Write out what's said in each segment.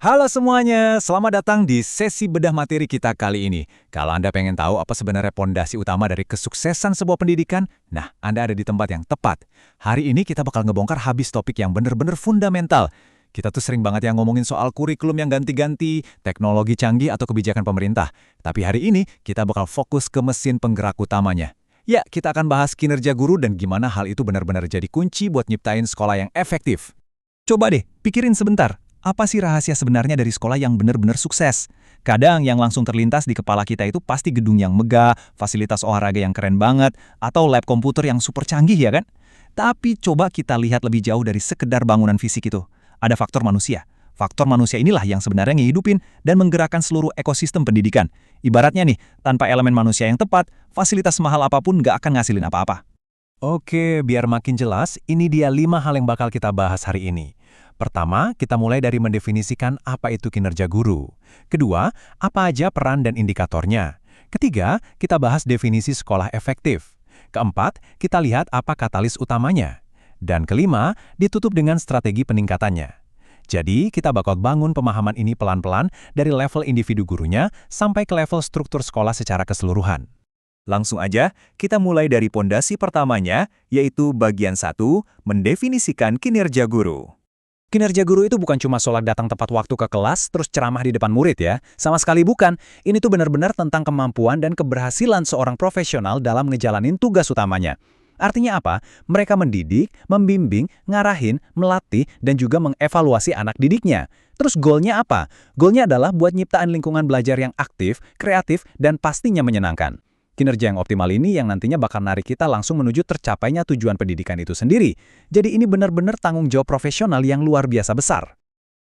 Halo semuanya, selamat datang di sesi bedah materi kita kali ini. Kalau Anda pengen tahu apa sebenarnya pondasi utama dari kesuksesan sebuah pendidikan, nah Anda ada di tempat yang tepat. Hari ini kita bakal ngebongkar habis topik yang bener-bener fundamental. Kita tuh sering banget yang ngomongin soal kurikulum yang ganti-ganti, teknologi canggih atau kebijakan pemerintah. Tapi hari ini kita bakal fokus ke mesin penggerak utamanya. Ya, kita akan bahas kinerja guru dan gimana hal itu benar-benar jadi kunci buat nyiptain sekolah yang efektif. Coba deh, pikirin sebentar. Apa sih rahasia sebenarnya dari sekolah yang benar-benar sukses? Kadang yang langsung terlintas di kepala kita itu pasti gedung yang megah, fasilitas olahraga yang keren banget, atau lab komputer yang super canggih ya kan? Tapi coba kita lihat lebih jauh dari sekedar bangunan fisik itu. Ada faktor manusia. Faktor manusia inilah yang sebenarnya ngehidupin dan menggerakkan seluruh ekosistem pendidikan. Ibaratnya nih, tanpa elemen manusia yang tepat, fasilitas mahal apapun nggak akan ngasilin apa-apa. Oke, biar makin jelas, ini dia 5 hal yang bakal kita bahas hari ini. Pertama, kita mulai dari mendefinisikan apa itu kinerja guru. Kedua, apa aja peran dan indikatornya. Ketiga, kita bahas definisi sekolah efektif. Keempat, kita lihat apa katalis utamanya. Dan kelima, ditutup dengan strategi peningkatannya. Jadi, kita bakal bangun pemahaman ini pelan-pelan dari level individu gurunya sampai ke level struktur sekolah secara keseluruhan. Langsung aja, kita mulai dari pondasi pertamanya, yaitu bagian 1, mendefinisikan kinerja guru. Kinerja guru itu bukan cuma soal datang tepat waktu ke kelas terus ceramah di depan murid ya. Sama sekali bukan. Ini tuh benar-benar tentang kemampuan dan keberhasilan seorang profesional dalam ngejalanin tugas utamanya. Artinya apa? Mereka mendidik, membimbing, ngarahin, melatih, dan juga mengevaluasi anak didiknya. Terus goalnya apa? Goalnya adalah buat nyiptain lingkungan belajar yang aktif, kreatif, dan pastinya menyenangkan. Kinerja yang optimal ini yang nantinya bakal narik kita langsung menuju tercapainya tujuan pendidikan itu sendiri. Jadi ini benar-benar tanggung jawab profesional yang luar biasa besar.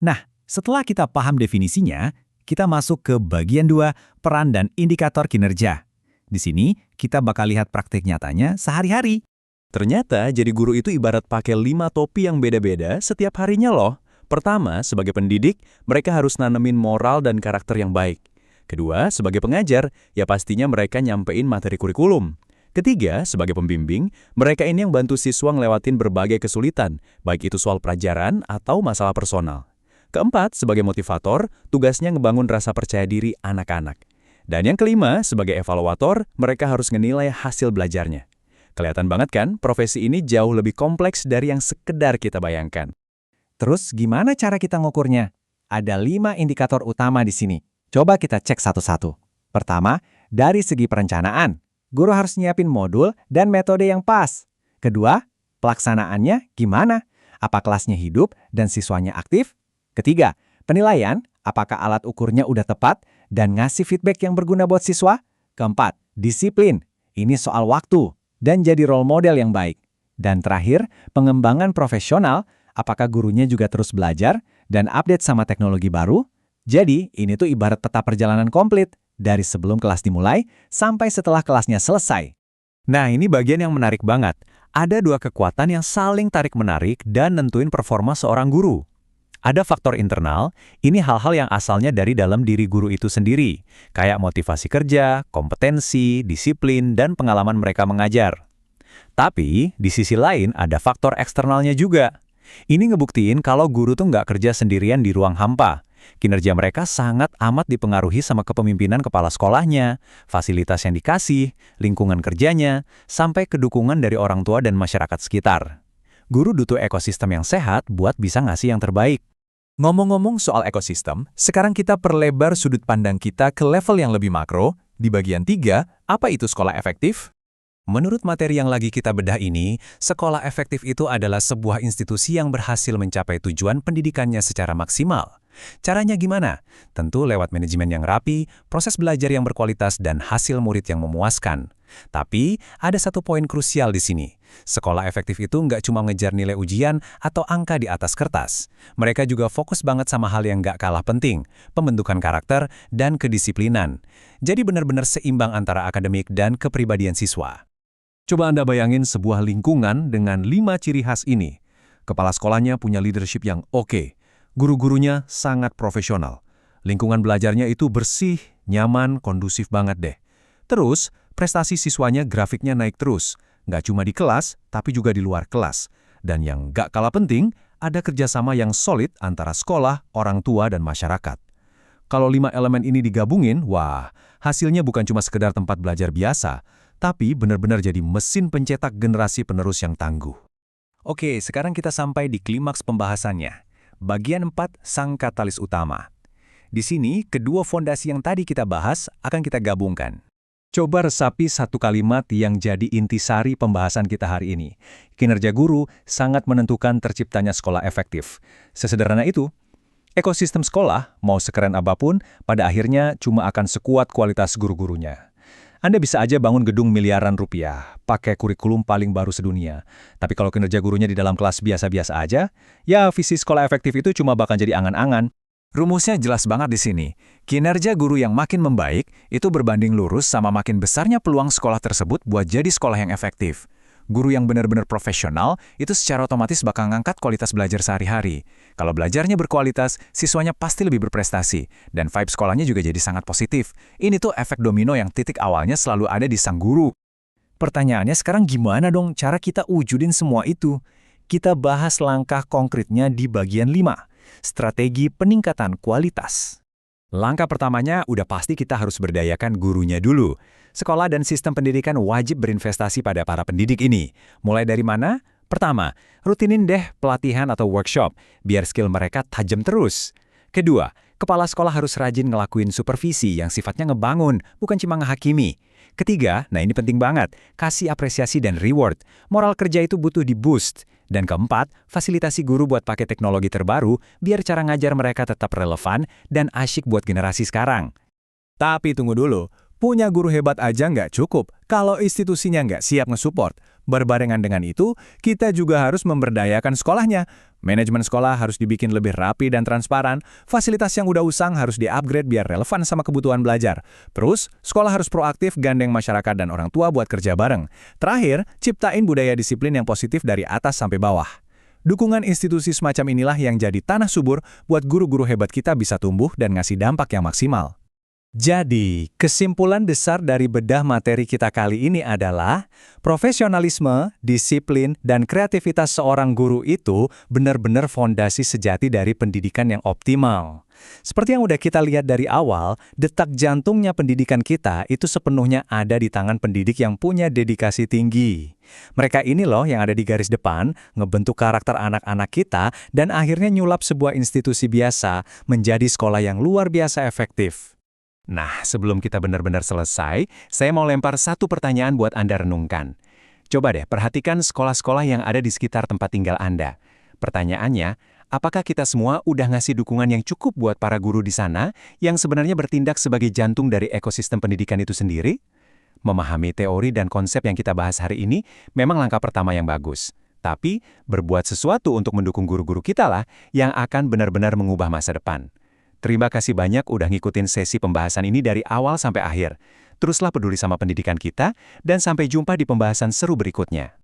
Nah, setelah kita paham definisinya, kita masuk ke bagian 2, peran dan indikator kinerja. Di sini, kita bakal lihat praktik nyatanya sehari-hari. Ternyata jadi guru itu ibarat pakai 5 topi yang beda-beda setiap harinya loh. Pertama, sebagai pendidik, mereka harus nanemin moral dan karakter yang baik. Kedua, sebagai pengajar, ya pastinya mereka nyampein materi kurikulum. Ketiga, sebagai pembimbing, mereka ini yang bantu siswa ngelewatin berbagai kesulitan, baik itu soal pelajaran atau masalah personal. Keempat, sebagai motivator, tugasnya ngebangun rasa percaya diri anak-anak. Dan yang kelima, sebagai evaluator, mereka harus ngenilai hasil belajarnya. Kelihatan banget kan, profesi ini jauh lebih kompleks dari yang sekedar kita bayangkan. Terus, gimana cara kita ngukurnya? Ada 5 indikator utama di sini. Coba kita cek satu-satu. Pertama, dari segi perencanaan. Guru harus nyiapin modul dan metode yang pas. Kedua, pelaksanaannya gimana? Apa kelasnya hidup dan siswanya aktif? Ketiga, penilaian, apakah alat ukurnya udah tepat dan ngasih feedback yang berguna buat siswa? Keempat, disiplin. Ini soal waktu dan jadi role model yang baik. Dan terakhir, pengembangan profesional, apakah gurunya juga terus belajar dan update sama teknologi baru? Jadi, ini tuh ibarat peta perjalanan komplit, dari sebelum kelas dimulai sampai setelah kelasnya selesai. Nah, ini bagian yang menarik banget. Ada 2 kekuatan yang saling tarik-menarik dan nentuin performa seorang guru. Ada faktor internal, ini hal-hal yang asalnya dari dalam diri guru itu sendiri, kayak motivasi kerja, kompetensi, disiplin, dan pengalaman mereka mengajar. Tapi, di sisi lain ada faktor eksternalnya juga. Ini ngebuktiin kalau guru tuh nggak kerja sendirian di ruang hampa. Kinerja mereka sangat amat dipengaruhi sama kepemimpinan kepala sekolahnya, fasilitas yang dikasih, lingkungan kerjanya, sampai kedukungan dari orang tua dan masyarakat sekitar. Guru butuh ekosistem yang sehat buat bisa ngasih yang terbaik. Ngomong-ngomong soal ekosistem, sekarang kita perlebar sudut pandang kita ke level yang lebih makro. Di bagian 3, apa itu sekolah efektif? Menurut materi yang lagi kita bedah ini, sekolah efektif itu adalah sebuah institusi yang berhasil mencapai tujuan pendidikannya secara maksimal. Caranya gimana? Tentu lewat manajemen yang rapi, proses belajar yang berkualitas, dan hasil murid yang memuaskan. Tapi, ada satu poin krusial di sini. Sekolah efektif itu nggak cuma ngejar nilai ujian atau angka di atas kertas. Mereka juga fokus banget sama hal yang nggak kalah penting, pembentukan karakter dan kedisiplinan. Jadi benar-benar seimbang antara akademik dan kepribadian siswa. Coba Anda bayangin sebuah lingkungan dengan 5 ciri khas ini. Kepala sekolahnya punya leadership yang oke. Guru-gurunya sangat profesional. Lingkungan belajarnya itu bersih, nyaman, kondusif banget deh. Terus, prestasi siswanya grafiknya naik terus. Nggak cuma di kelas, tapi juga di luar kelas. Dan yang nggak kalah penting, ada kerjasama yang solid antara sekolah, orang tua, dan masyarakat. Kalau 5 elemen ini digabungin, wah, hasilnya bukan cuma sekedar tempat belajar biasa, tapi benar-benar jadi mesin pencetak generasi penerus yang tangguh. Oke, sekarang kita sampai di klimaks pembahasannya. Bagian 4, sang katalis utama. Di sini, kedua fondasi yang tadi kita bahas akan kita gabungkan. Coba resapi satu kalimat yang jadi intisari pembahasan kita hari ini. Kinerja guru sangat menentukan terciptanya sekolah efektif. Sesederhana itu, ekosistem sekolah, mau sekeren apapun, pada akhirnya cuma akan sekuat kualitas guru-gurunya. Anda bisa aja bangun gedung miliaran rupiah, pakai kurikulum paling baru sedunia. Tapi kalau kinerja gurunya di dalam kelas biasa-biasa aja, ya visi sekolah efektif itu cuma bakal jadi angan-angan. Rumusnya jelas banget di sini. Kinerja guru yang makin membaik itu berbanding lurus sama makin besarnya peluang sekolah tersebut buat jadi sekolah yang efektif. Guru yang benar-benar profesional itu secara otomatis bakal ngangkat kualitas belajar sehari-hari. Kalau belajarnya berkualitas, siswanya pasti lebih berprestasi. Dan vibe sekolahnya juga jadi sangat positif. Ini tuh efek domino yang titik awalnya selalu ada di sang guru. Pertanyaannya sekarang gimana dong cara kita wujudin semua itu? Kita bahas langkah konkretnya di bagian 5. Strategi peningkatan kualitas. Langkah pertamanya udah pasti kita harus berdayakan gurunya dulu. Sekolah dan sistem pendidikan wajib berinvestasi pada para pendidik ini. Mulai dari mana? Pertama, rutinin deh pelatihan atau workshop, biar skill mereka tajam terus. Kedua, kepala sekolah harus rajin ngelakuin supervisi yang sifatnya ngebangun, bukan cuma ngehakimi. Ketiga, nah ini penting banget, kasih apresiasi dan reward. Moral kerja itu butuh di-boost. Dan keempat, fasilitasi guru buat pakai teknologi terbaru biar cara ngajar mereka tetap relevan dan asyik buat generasi sekarang. Tapi tunggu dulu, punya guru hebat aja nggak cukup kalau institusinya nggak siap nge-support. Berbarengan dengan itu, kita juga harus memberdayakan sekolahnya. Manajemen sekolah harus dibikin lebih rapi dan transparan, fasilitas yang udah usang harus di-upgrade biar relevan sama kebutuhan belajar. Terus, sekolah harus proaktif gandeng masyarakat dan orang tua buat kerja bareng. Terakhir, ciptain budaya disiplin yang positif dari atas sampai bawah. Dukungan institusi semacam inilah yang jadi tanah subur buat guru-guru hebat kita bisa tumbuh dan ngasih dampak yang maksimal. Jadi, kesimpulan besar dari bedah materi kita kali ini adalah profesionalisme, disiplin, dan kreativitas seorang guru itu benar-benar fondasi sejati dari pendidikan yang optimal. Seperti yang udah kita lihat dari awal, detak jantungnya pendidikan kita itu sepenuhnya ada di tangan pendidik yang punya dedikasi tinggi. Mereka ini loh yang ada di garis depan, ngebentuk karakter anak-anak kita, dan akhirnya nyulap sebuah institusi biasa menjadi sekolah yang luar biasa efektif. Nah, sebelum kita benar-benar selesai, saya mau lempar satu pertanyaan buat Anda renungkan. Coba deh, perhatikan sekolah-sekolah yang ada di sekitar tempat tinggal Anda. Pertanyaannya, apakah kita semua udah ngasih dukungan yang cukup buat para guru di sana yang sebenarnya bertindak sebagai jantung dari ekosistem pendidikan itu sendiri? Memahami teori dan konsep yang kita bahas hari ini memang langkah pertama yang bagus. Tapi, berbuat sesuatu untuk mendukung guru-guru kita lah yang akan benar-benar mengubah masa depan. Terima kasih banyak udah ngikutin sesi pembahasan ini dari awal sampai akhir. Teruslah peduli sama pendidikan kita, dan sampai jumpa di pembahasan seru berikutnya.